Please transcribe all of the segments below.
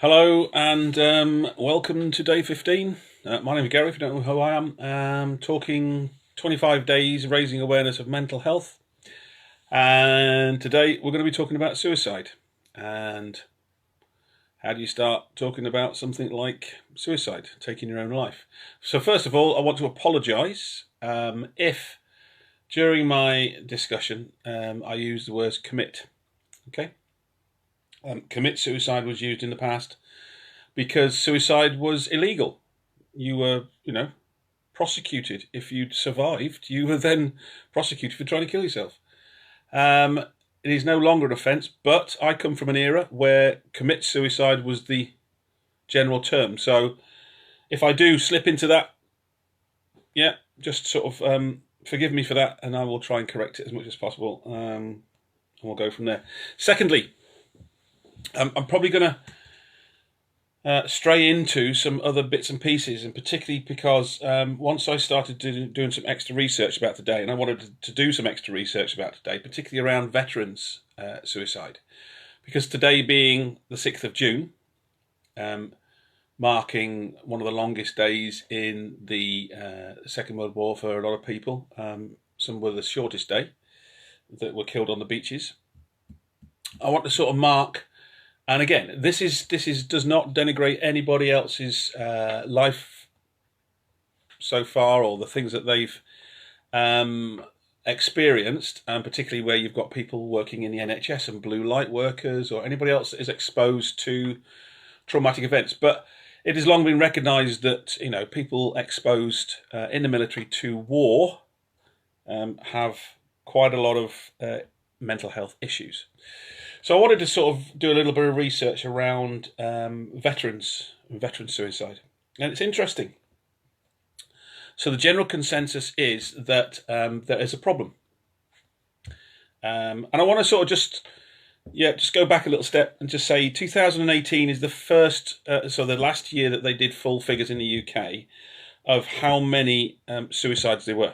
Hello and welcome to day 15. My name is Gary, if you don't know who I am. Talking 25 days raising awareness of mental health. And today we're going to be talking about suicide. And how do you start talking about something like suicide, taking your own life? So first of all, I want to apologise if during my discussion I use the words commit. Okay? Commit suicide was used in the past because suicide was illegal. You were, prosecuted. If you'd survived, you were then prosecuted for trying to kill yourself. It is no longer an offence, but I come from an era where commit suicide was the general term. So if I do slip into that, just sort of forgive me for that, and I will try and correct it as much as possible, and we'll go from there. Secondly, I'm probably going to stray into some other bits and pieces, and particularly because once I started doing some extra research about today, and I wanted to do some extra research about today, particularly around veterans suicide, because today being the 6th of June, marking one of the longest days in the Second World War for a lot of people, some were the shortest day that were killed on the beaches. I want to sort of mark. And again, this does not denigrate anybody else's life so far, or the things that they've experienced, and particularly where you've got people working in the NHS and blue light workers, or anybody else that is exposed to traumatic events. But it has long been recognised that people exposed in the military to war have quite a lot of mental health issues. So I wanted to sort of do a little bit of research around veteran suicide. And it's interesting. So the general consensus is that there is a problem. And I want to sort of just go back a little step and just say 2018 is the first, so the last year that they did full figures in the UK of how many suicides there were.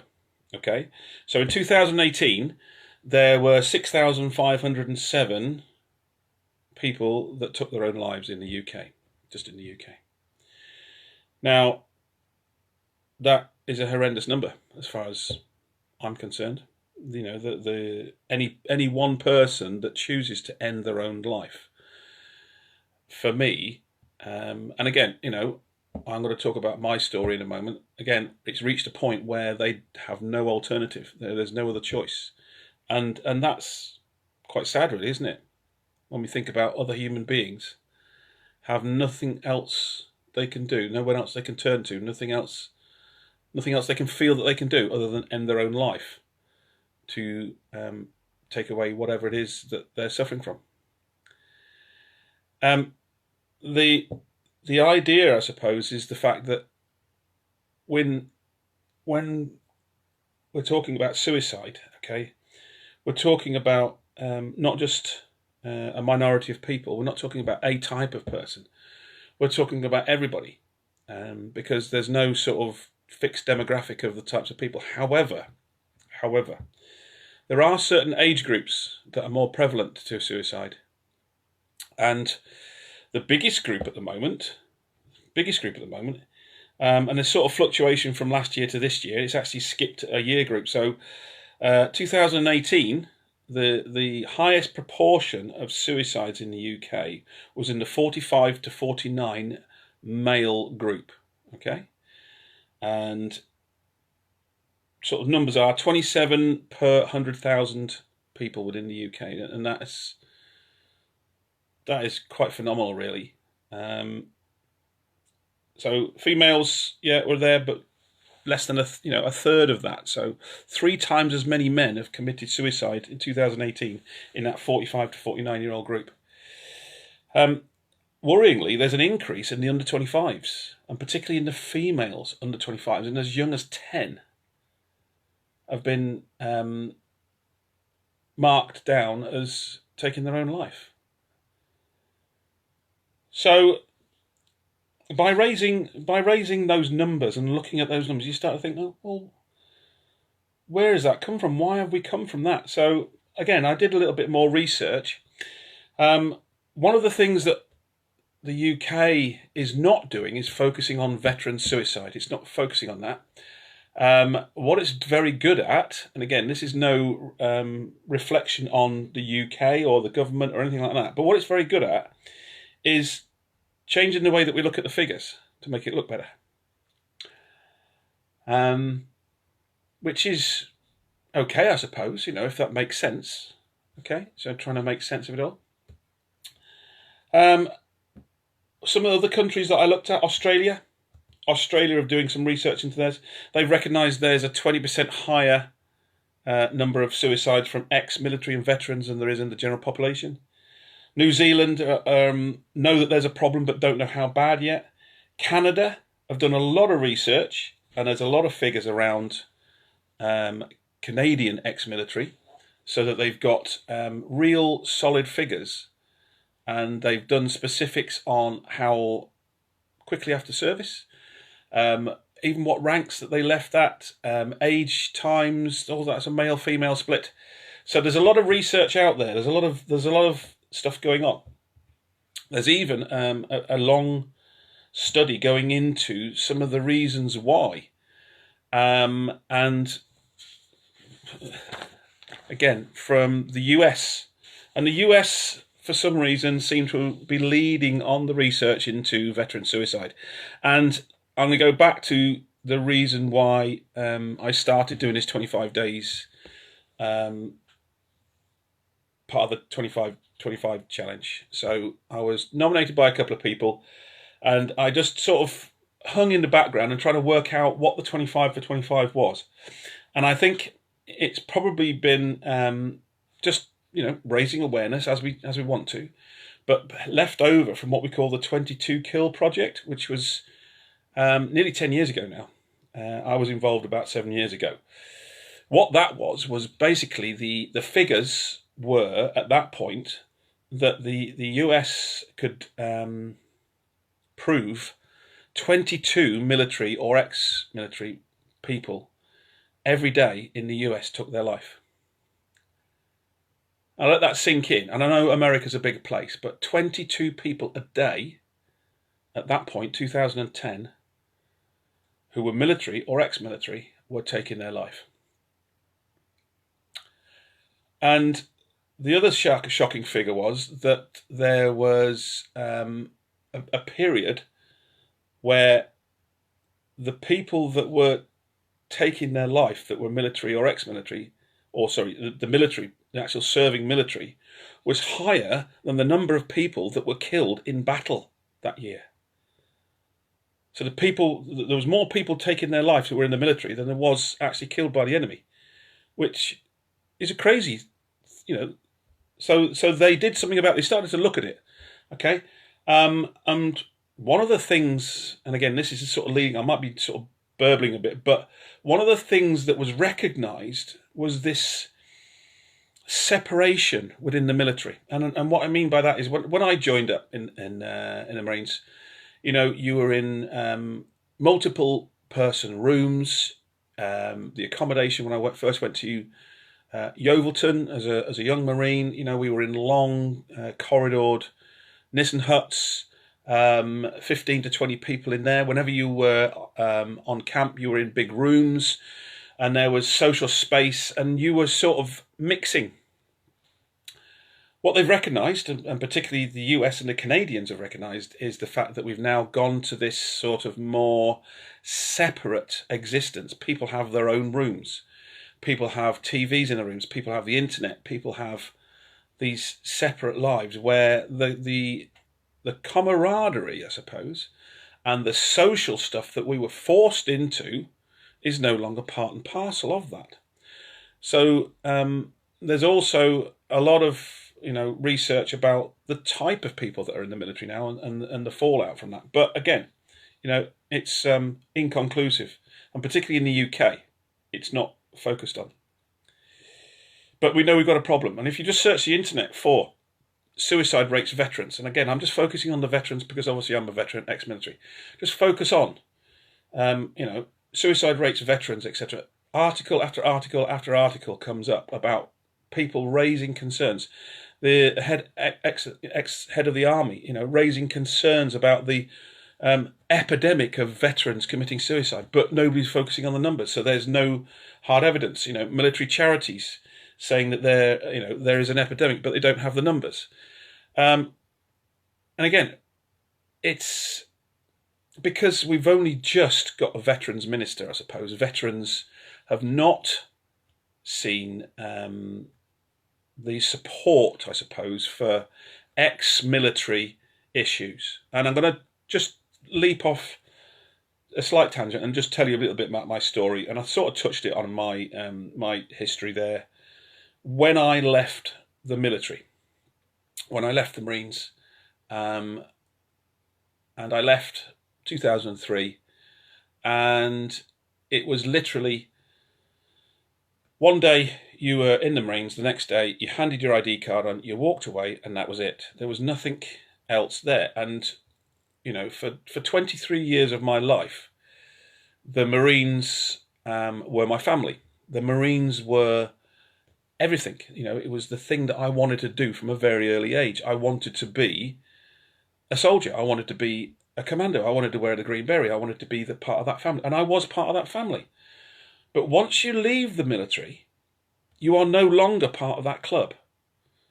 Okay, so in 2018, there were 6,507 people that took their own lives in the UK, just in the UK. Now, that is a horrendous number as far as I'm concerned. Any one person that chooses to end their own life, for me, and again, I'm going to talk about my story in a moment. Again, it's reached a point where they have no alternative. There's no other choice. And that's quite sad, really, isn't it? When we think about other human beings have nothing else they can do, no one else they can turn to, nothing else they can feel that they can do other than end their own life to take away whatever it is that they're suffering from. The idea, I suppose, is the fact that when we're talking about suicide, okay, we're talking about not just a minority of people. We're not talking about a type of person. We're talking about everybody, because there's no sort of fixed demographic of the types of people. However, there are certain age groups that are more prevalent to suicide, and the biggest group at the moment, and there's sort of fluctuation from last year to this year. It's actually skipped a year group. So 2018, the highest proportion of suicides in the UK was in the 45 to 49 male group. Okay, and sort of numbers are 27 per 100,000 people within the UK, and that is quite phenomenal, really. So females, were there, but less than a third of that. So 3 times as many men have committed suicide in 2018 in that 45 to 49-year-old group. Worryingly, there's an increase in the under 25s, and particularly in the females under 25s, and as young as 10 have been marked down as taking their own life. So by raising those numbers and looking at those numbers, you start to think, oh, well, where has that come from? Why have we come from that? So again, I did a little bit more research. One of the things that the UK is not doing is focusing on veteran suicide. It's not focusing on that. What it's very good at, and again, this is no reflection on the UK or the government or anything like that, but what it's very good at is changing the way that we look at the figures to make it look better. Which is okay, I suppose, if that makes sense. Okay, so trying to make sense of it all. Some of the other countries that I looked at, Australia are doing some research into theirs. They've recognised there's a 20% higher number of suicides from ex-military and veterans than there is in the general population. New Zealand know that there's a problem but don't know how bad yet. Canada have done a lot of research, and there's a lot of figures around Canadian ex-military, so that they've got real solid figures, and they've done specifics on how quickly after service, even what ranks that they left at, age, times, all that's a male-female split. So there's a lot of research out there. There's a lot of stuff going on. There's even a long study going into some of the reasons why, and again from the US, and the US for some reason seem to be leading on the research into veteran suicide. And I'm going to go back to the reason why I started doing this 25 days part of the 25 challenge. So I was nominated by a couple of people, and I just sort of hung in the background and trying to work out what the 25 for 25 was. And I think it's probably been just raising awareness as we want to, but left over from what we call the 22 Kill project, which was nearly 10 years ago now. I was involved about 7 years ago. What that was basically the figures were at that point that the US could prove 22 military or ex-military people every day in the US took their life. I let that sink in, and I know America's a big place, but 22 people a day at that point, 2010, who were military or ex-military were taking their life. And the other shocking figure was that there was a period where the people that were taking their life that were military or ex-military, or sorry, the military, the actual serving military, was higher than the number of people that were killed in battle that year. So there was more people taking their life that were in the military than there was actually killed by the enemy, which is a crazy, So they did something about it. They started to look at it, okay? And one of the things, and again, this is sort of leading, I might be sort of burbling a bit, but one of the things that was recognised was this separation within the military. And what I mean by that is when I joined up in the Marines, you were in multiple person rooms. The accommodation when I first went to Yeovilton as a young Marine, we were in long corridored Nissen huts, 15 to 20 people in there. Whenever you were on camp, you were in big rooms, and there was social space, and you were sort of mixing. What they've recognised, and particularly the US and the Canadians have recognised, is the fact that we've now gone to this sort of more separate existence. People have their own rooms. People have TVs in their rooms. People have the internet. People have these separate lives where the camaraderie, I suppose, and the social stuff that we were forced into is no longer part and parcel of that. So there's also a lot of research about the type of people that are in the military now and the fallout from that. But again, it's inconclusive, and particularly in the UK, it's not focused on. But we know we've got a problem, and if you just search the internet for suicide rates veterans, and again, I'm just focusing on the veterans because obviously I'm a veteran, ex-military. Just focus on, suicide rates veterans, etc. Article after article after article comes up about people raising concerns. the ex head of the army, raising concerns about the epidemic of veterans committing suicide, but nobody's focusing on the numbers. So there's no hard evidence. Military charities saying that there is an epidemic, but they don't have the numbers. And again, it's because we've only just got a veterans minister, I suppose. Veterans have not seen the support, I suppose, for ex-military issues. And I'm going to just leap off a slight tangent and just tell you a little bit about my story. And I sort of touched it on my history there. When I left the military, when I left the Marines, and I left 2003, and it was literally one day you were in the Marines, the next day you handed your ID card on, you walked away, and that was it. There was nothing else there. And for 23 years of my life, the Marines were my family. The Marines were everything. It was the thing that I wanted to do from a very early age. I wanted to be a soldier. I wanted to be a commando. I wanted to wear the green beret. I wanted to be the part of that family, and I was part of that family. But once you leave the military, you are no longer part of that club.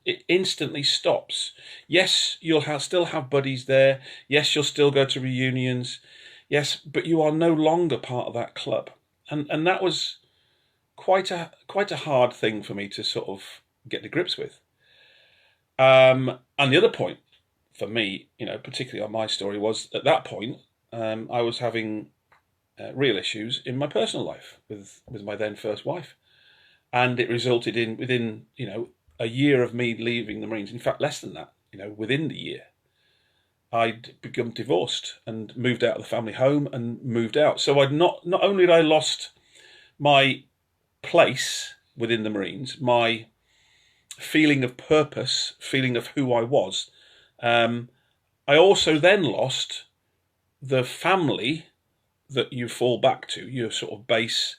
It instantly stops. Yes, you'll still have buddies there. Yes, you'll still go to reunions. Yes, but you are no longer part of that club. And that was quite a hard thing for me to sort of get to grips with. And the other point for me, particularly on my story, was at that point I was having real issues in my personal life with my then first wife, and it resulted in within a year of me leaving the Marines. In fact, less than that. Within the year, I'd become divorced and moved out of the family home and moved out. So I'd not only had I lost my place within the Marines, my feeling of purpose, feeling of who I was, I also then lost the family that you fall back to, your sort of base.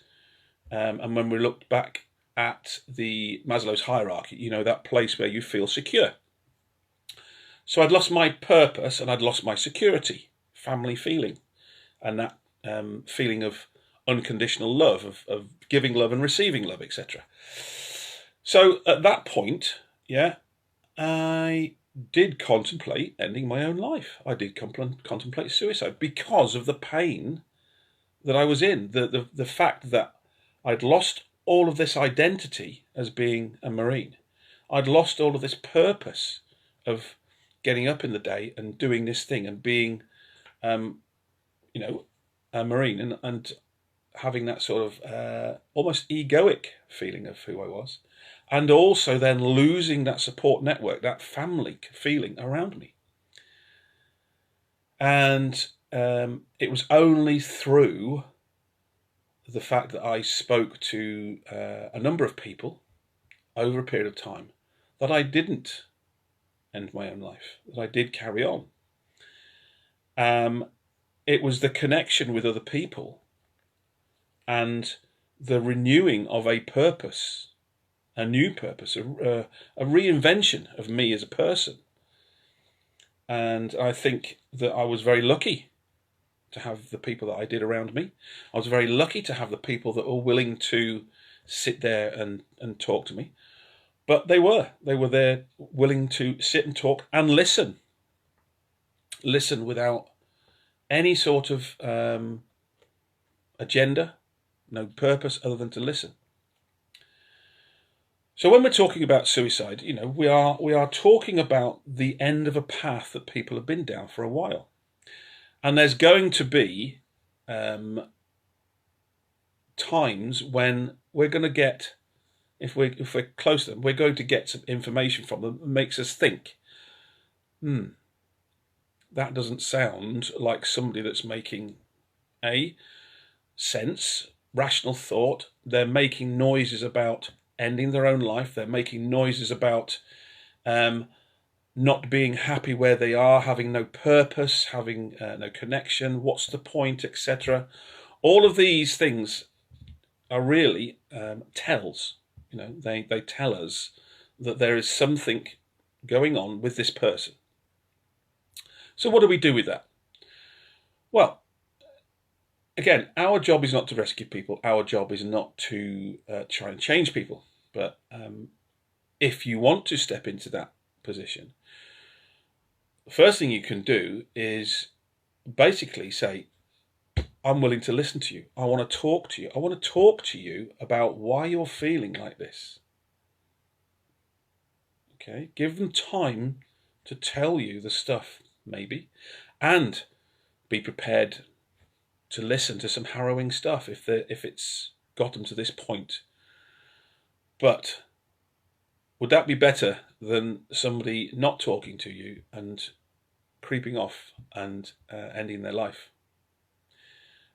And when we looked back at the Maslow's hierarchy, that place where you feel secure. So I'd lost my purpose and I'd lost my security, family feeling, and that feeling of unconditional love, of giving love and receiving love, etc. So at that point, I did contemplate ending my own life. I did contemplate suicide because of the pain that I was in, the fact that I'd lost all of this identity as being a Marine. I'd lost all of this purpose of getting up in the day and doing this thing and being, a Marine and having that sort of almost egoic feeling of who I was, and also then losing that support network, that family feeling around me. And it was only through the fact that I spoke to a number of people over a period of time that I didn't end my own life, that I did carry on. It was the connection with other people and the renewing of a purpose, a new purpose, a reinvention of me as a person. And I think that I was very lucky to have the people that I did around me. I was very lucky to have the people that were willing to sit there and talk to me. But they were there willing to sit and talk and listen without any sort of agenda, no purpose other than to listen. So when we're talking about suicide, we are talking about the end of a path that people have been down for a while. And there's going to be times when we're going to get, if we're close to them, we're going to get some information from them that makes us think, that doesn't sound like somebody that's making sense, rational thought. They're making noises about ending their own life. They're making noises about not being happy where they are, having no purpose, having no connection, what's the point, etc. All of these things are really tells. They tell us that there is something going on with this person. So what do we do with that? Well, again, our job is not to rescue people. Our job is not to try and change people. But if you want to step into that position, the first thing you can do is basically say, I'm willing to listen to you. I want to talk to you. I want to talk to you about why you're feeling like this. Okay, give them time to tell you the stuff, maybe, and be prepared to listen to some harrowing stuff if it's got them to this point. But would that be better than somebody not talking to you and creeping off and ending their life?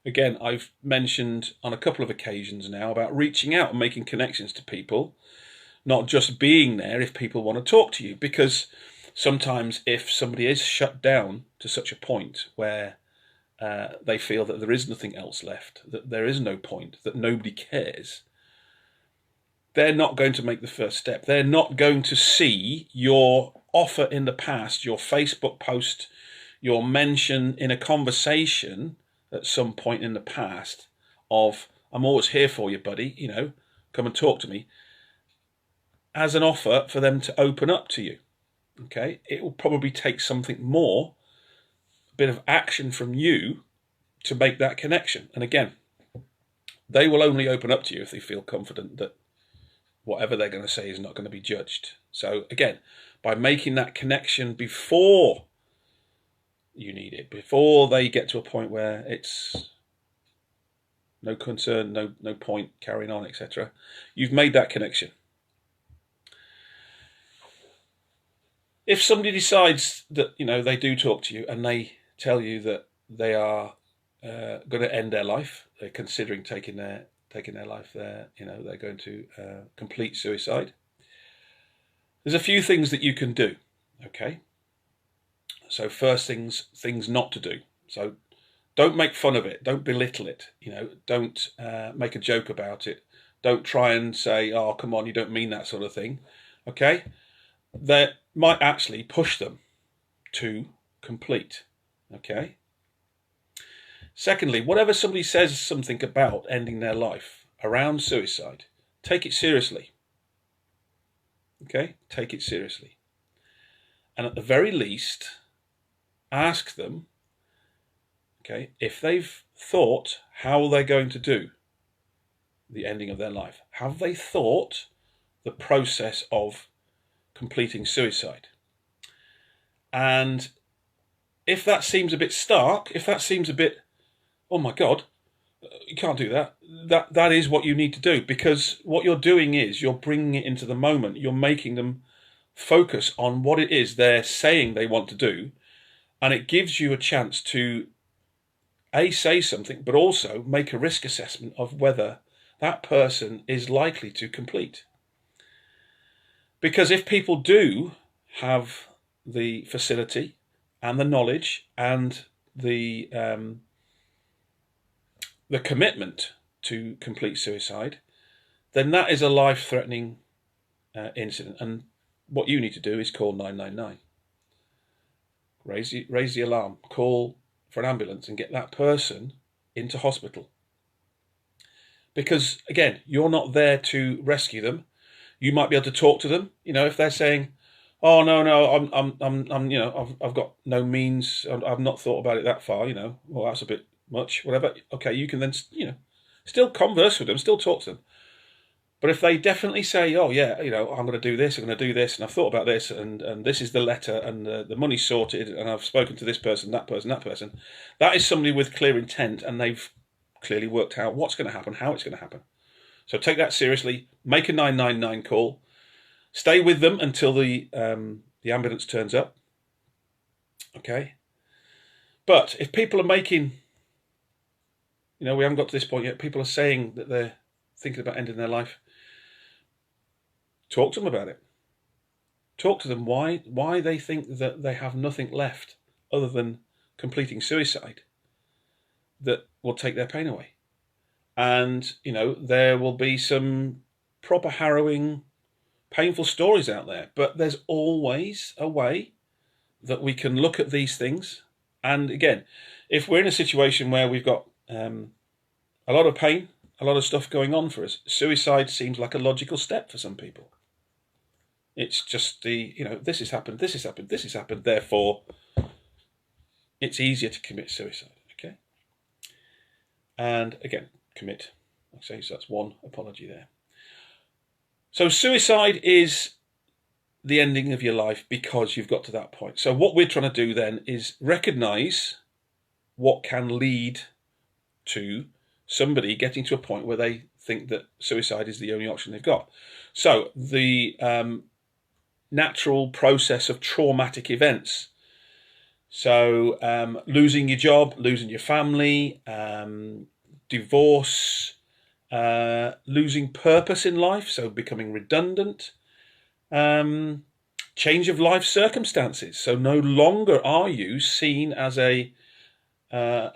Again, I've mentioned on a couple of occasions now about reaching out and making connections to people, not just being there if people want to talk to you, because sometimes if somebody is shut down to such a point where they feel that there is nothing else left, that there is no point, that nobody cares, they're not going to make the first step. They're not going to see your offer in the past, your Facebook post, your mention in a conversation at some point in the past of, I'm always here for you, buddy, come and talk to me, as an offer for them to open up to you. Okay, it will probably take something more, a bit of action from you to make that connection. And again, they will only open up to you if they feel confident that whatever they're going to say is not going to be judged. So again, by making that connection before you need it, before they get to a point where it's no concern, no point carrying on, etc., you've made that connection. If somebody decides that they do talk to you and they tell you that they are going to end their life, they're considering taking their life, they're going to complete suicide, there's a few things that you can do. Okay, so first things not to do. So don't make fun of it, don't belittle it, don't make a joke about it, don't try and say, oh come on, you don't mean that, sort of thing. Okay, that might actually push them to complete. Okay. Secondly, whatever somebody says something about ending their life around suicide, take it seriously. Okay, take it seriously. And at the very least, ask them, okay, if they've thought how they're going to do the ending of their life. Have they thought the process of completing suicide? And if that seems a bit stark, if that seems a bit, oh my God, you can't do that, that is what you need to do, because what you're doing is you're bringing it into the moment. You're making them focus on what it is they're saying they want to do, and it gives you a chance to say something, but also make a risk assessment of whether that person is likely to complete. Because if people do have the facility and the knowledge and the commitment to complete suicide, then that is a life-threatening incident. And what you need to do is call 999. Raise the alarm, call for an ambulance and get that person into hospital. Because again, you're not there to rescue them. You might be able to talk to them. If they're saying, "Oh no, I've got no means. I've not thought about it that far. Well, that's a bit much. Whatever." Okay, you can then still converse with them, still talk to them. But if they definitely say, "Oh yeah, I'm going to do this. I'm going to do this, and I've thought about this, and this is the letter, and the money's sorted, and I've spoken to this person, that person, that person," that is somebody with clear intent, and they've clearly worked out what's going to happen, how it's going to happen. So take that seriously. Make a 999 call. Stay with them until the ambulance turns up. Okay. But if people are making, we haven't got to this point yet. People are saying that they're thinking about ending their life. Talk to them about it. Talk to them why they think that they have nothing left other than completing suicide that will take their pain away. And, there will be some proper harrowing painful stories out there, but there's always a way that we can look at these things. And again, if we're in a situation where we've got a lot of pain, a lot of stuff going on for us, suicide seems like a logical step for some people. It's just this has happened, this has happened, this has happened, therefore it's easier to commit suicide, okay? And again, commit. Okay, so that's one apology there. So suicide is the ending of your life because you've got to that point. So what we're trying to do then is recognize what can lead to somebody getting to a point where they think that suicide is the only option they've got. So the natural process of traumatic events. So losing your job, losing your family, divorce, losing purpose in life, so becoming redundant, change of life circumstances. So no longer are you seen as a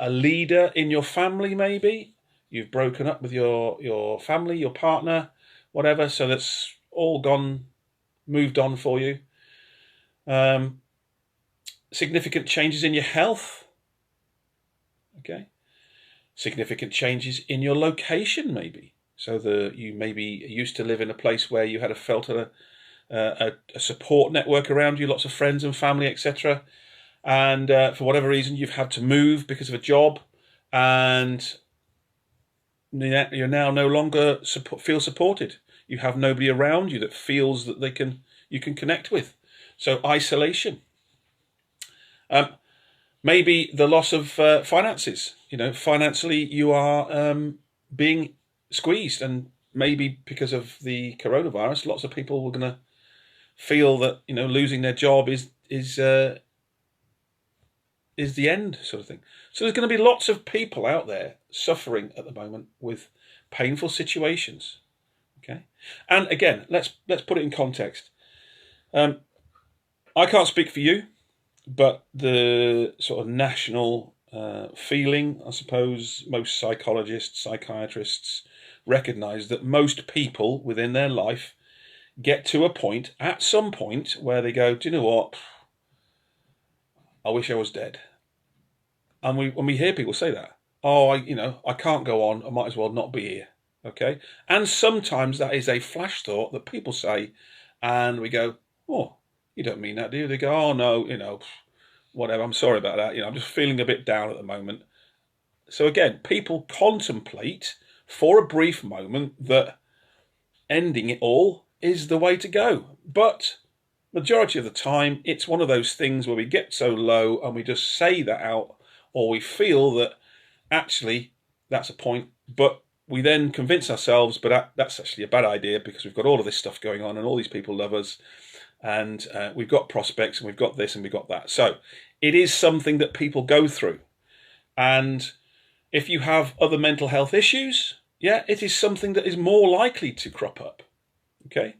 leader in your family, maybe. You've broken up with your family, your partner, whatever, so that's all gone, moved on for you. Significant changes in your health. Okay. Significant changes in your location, maybe. So you maybe used to live in a place where you had felt a support network around you, lots of friends and family, etc. And for whatever reason, you've had to move because of a job, and you're now no longer feel supported. You have nobody around you that feels that you can connect with. So isolation. Maybe the loss of finances. Financially you are being squeezed, and maybe because of the coronavirus, lots of people were going to feel that losing their job is the end, sort of thing. So there's going to be lots of people out there suffering at the moment with painful situations. Okay, and again, let's put it in context. I can't speak for you, but the sort of national feeling, I suppose, most psychologists, psychiatrists recognise that most people within their life get to a point, at some point, where they go, do you know what? I wish I was dead. And when we hear people say that, I can't go on, I might as well not be here. Okay? And sometimes that is a flash thought that people say, and we go, oh, you don't mean that, do you? They go, oh no, whatever, I'm sorry about that. I'm just feeling a bit down at the moment. So again, people contemplate for a brief moment that ending it all is the way to go. But majority of the time, it's one of those things where we get so low and we just say that out, or we feel that actually that's a point, but we then convince ourselves, but that's actually a bad idea because we've got all of this stuff going on and all these people love us, and we've got prospects and we've got this and we've got that. So it is something that people go through. And if you have other mental health issues, it is something that is more likely to crop up. Okay.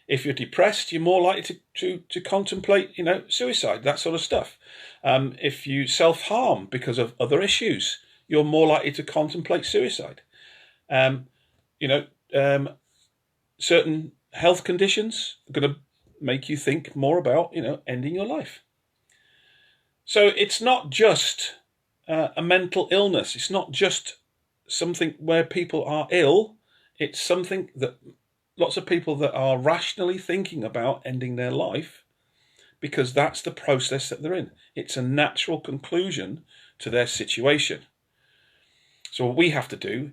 If you're depressed, you're more likely to contemplate, suicide, that sort of stuff. If you self-harm because of other issues, you're more likely to contemplate suicide. Certain health conditions are going to make you think more about, ending your life. So it's not just a mental illness. It's not just something where people are ill. It's something that lots of people that are rationally thinking about ending their life, because that's the process that they're in. It's a natural conclusion to their situation. So what we have to do,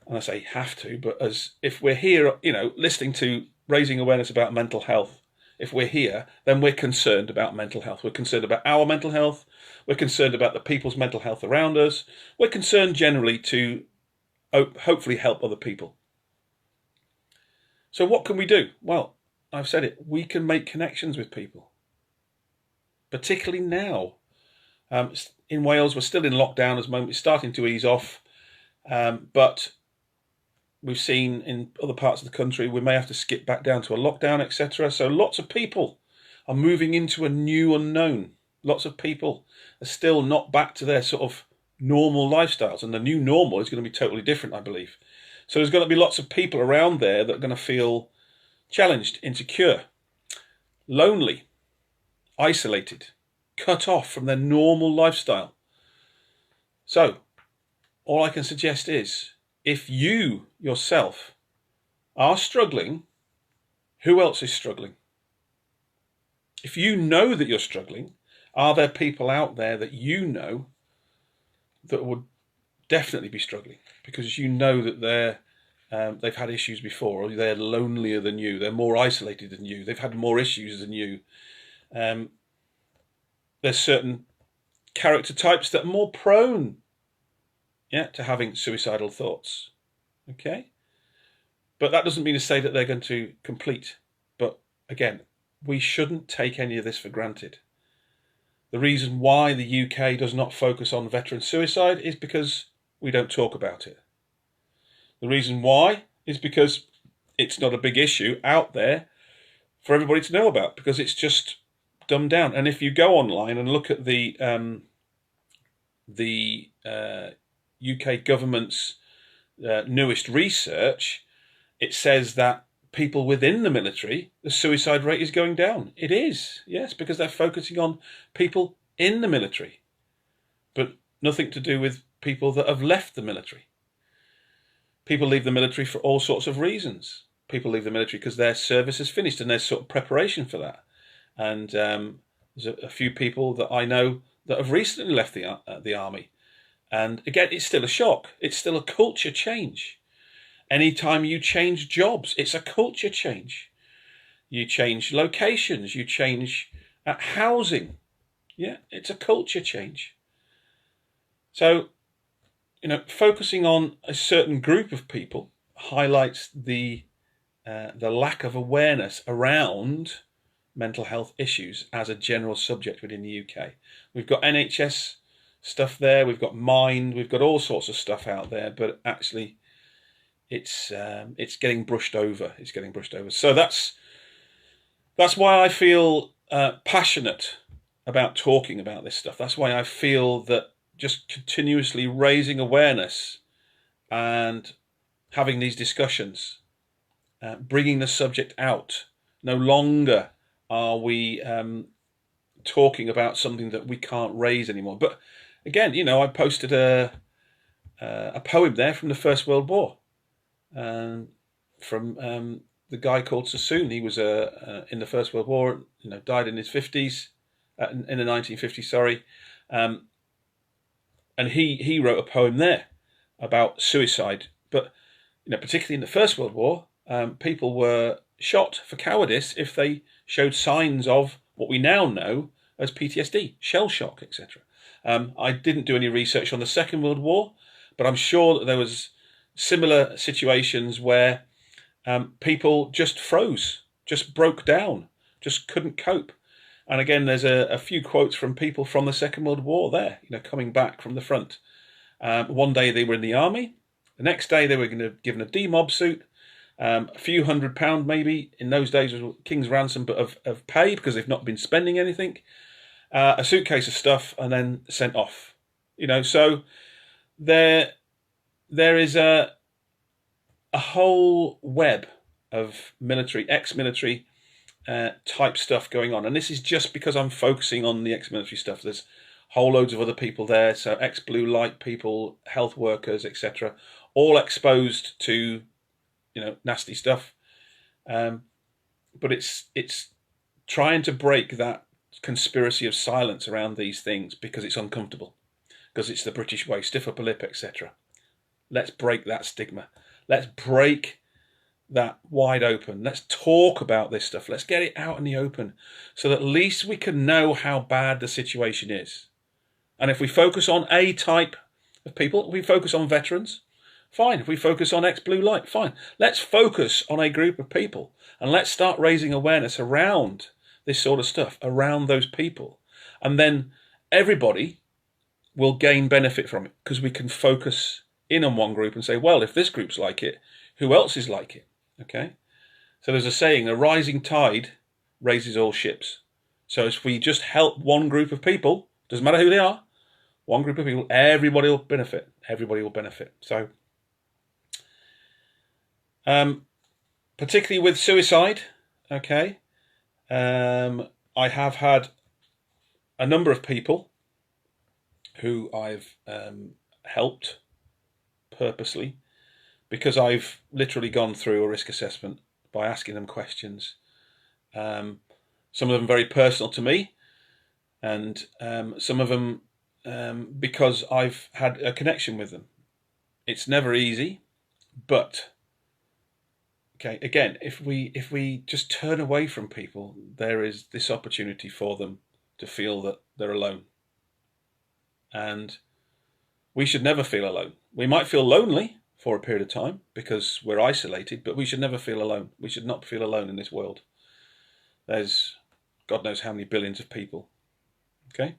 and I say have to, but as if we're here, listening to raising awareness about mental health, if we're here, then we're concerned about mental health. We're concerned about our mental health. We're concerned about the people's mental health around us. We're concerned generally to hopefully help other people. So what can we do? Well, I've said it. We can make connections with people, particularly now. In Wales, we're still in lockdown at the moment. It's starting to ease off, but we've seen in other parts of the country we may have to skip back down to a lockdown, etc. So lots of people are moving into a new unknown. Lots of people are still not back to their sort of normal lifestyles, and the new normal is going to be totally different, I believe. So there's going to be lots of people around there that are going to feel challenged, insecure, lonely, isolated, cut off from their normal lifestyle. So, all I can suggest is, if you yourself are struggling, who else is struggling? If you know that you're struggling, are there people out there that you know that would definitely be struggling because you know that they've had issues before, or they're lonelier than you, they're more isolated than you, they've had more issues than you. There's certain character types that are more prone, to having suicidal thoughts. Okay, but that doesn't mean to say that they're going to complete. But again, we shouldn't take any of this for granted. The reason why the UK does not focus on veteran suicide is because we don't talk about it. The reason why is because it's not a big issue out there for everybody to know about, because it's just dumbed down. And if you go online and look at the UK government's newest research, it says that people within the military, the suicide rate is going down. It is, yes, because they're focusing on people in the military, but nothing to do with people that have left the military. People leave the military for all sorts of reasons. People leave the military because their service is finished and there's sort of preparation for that. And there's a few people that I know that have recently left the army. And again, it's still a shock. It's still a culture change. Anytime you change jobs, it's a culture change. You change locations, you change housing. Yeah, it's a culture change. So, focusing on a certain group of people highlights the lack of awareness around mental health issues as a general subject within the UK. We've got NHS stuff there, we've got Mind, we've got all sorts of stuff out there, but actually it's getting brushed over. It's getting brushed over. So that's why I feel passionate about talking about this stuff. That's why I feel that just continuously raising awareness and having these discussions, bringing the subject out. No longer are we talking about something that we can't raise anymore. But again, I posted a poem there from the First World War, from the guy called Sassoon. He was in the First World War, died in his 50s, in the 1950s, sorry. And he wrote a poem there about suicide. But particularly in the First World War, people were shot for cowardice if they showed signs of what we now know as PTSD, shell shock, etc. I didn't do any research on the Second World War, but I'm sure that there was similar situations where people just froze, just broke down, just couldn't cope. And again, there's a few quotes from people from the Second World War there, coming back from the front. One day they were in the army. The next day they were given a D-mob suit, a few £100 maybe. In those days was king's ransom, but of pay because they've not been spending anything. A suitcase of stuff, and then sent off. So there is a whole web of military, ex-military type stuff going on, and this is just because I'm focusing on the ex-military stuff. There's whole loads of other people there, so ex-blue light people, health workers, etc., all exposed to nasty stuff. But it's trying to break that conspiracy of silence around these things because it's uncomfortable, because it's the British way, stiff upper lip, etc. Let's break that stigma. Let's break that wide open. Let's talk about this stuff. Let's get it out in the open so that at least we can know how bad the situation is. And if we focus on a type of people, if we focus on veterans, fine. If we focus on ex-blue light, fine. Let's focus on a group of people and let's start raising awareness around this sort of stuff, around those people. And then everybody will gain benefit from it because we can focus in on one group and say, well, if this group's like it, who else is like it? Okay, so there's a saying, a rising tide raises all ships. So if we just help one group of people, doesn't matter who they are, one group of people, everybody will benefit. Everybody will benefit. So particularly with suicide. Okay, I have had a number of people who I've helped purposely, because I've literally gone through a risk assessment by asking them questions. Some of them very personal to me, and some of them because I've had a connection with them. It's never easy, but okay, again, if we just turn away from people, there is this opportunity for them to feel that they're alone. And we should never feel alone. We might feel lonely for a period of time because we're isolated, but we should never feel alone. We should not feel alone in this world. There's God knows how many billions of people. Okay?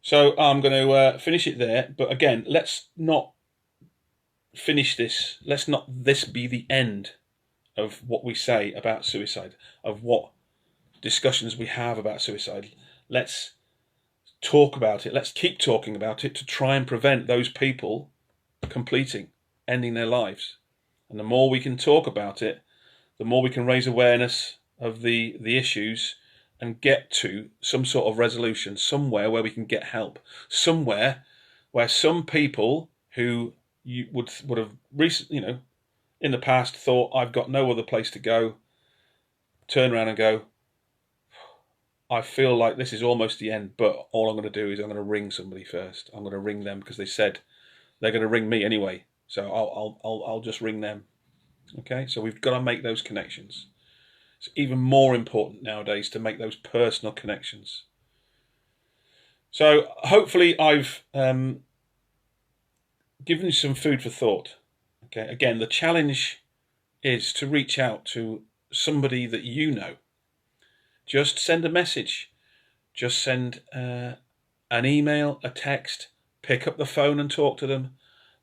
So I'm going to finish it there. But again, let's not finish this. Let's not this be the end of what we say about suicide, of what discussions we have about suicide. Let's talk about it. Let's keep talking about it to try and prevent those people ending their lives. And the more we can talk about it, the more we can raise awareness of the issues and get to some sort of resolution, somewhere where we can get help, somewhere where some people who you would have recently, in the past thought, I've got no other place to go, turn around and go, I feel like this is almost the end, but all I'm going to do is I'm going to ring somebody first. I'm going to ring them because they said they're going to ring me anyway. So I'll just ring them. Okay, so we've got to make those connections. It's even more important nowadays to make those personal connections. So hopefully I've given you some food for thought. Okay, again, the challenge is to reach out to somebody that you know. Just send a message. Just send an email, a text. Pick up the phone and talk to them.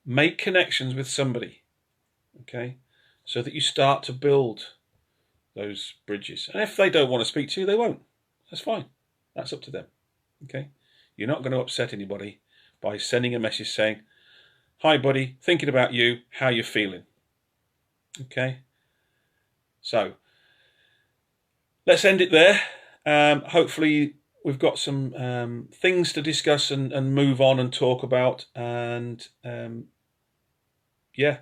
Make connections with somebody. Okay, so that you start to build those bridges. And if they don't want to speak to you, they won't. That's fine. That's up to them. Okay, you're not going to upset anybody by sending a message saying, "Hi, buddy, thinking about you. How you feeling?" Okay, so let's end it there. Hopefully we've got some things to discuss and move on and talk about. And yeah,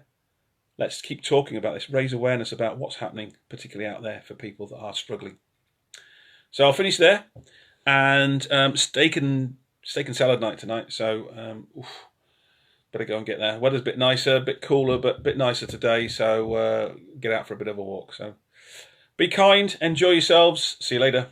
let's keep talking about this. Raise awareness about what's happening, particularly out there for people that are struggling. So I'll finish there. And steak and salad night tonight. So better go and get there. Weather's a bit nicer, a bit cooler, but a bit nicer today. So get out for a bit of a walk. So be kind, enjoy yourselves. See you later.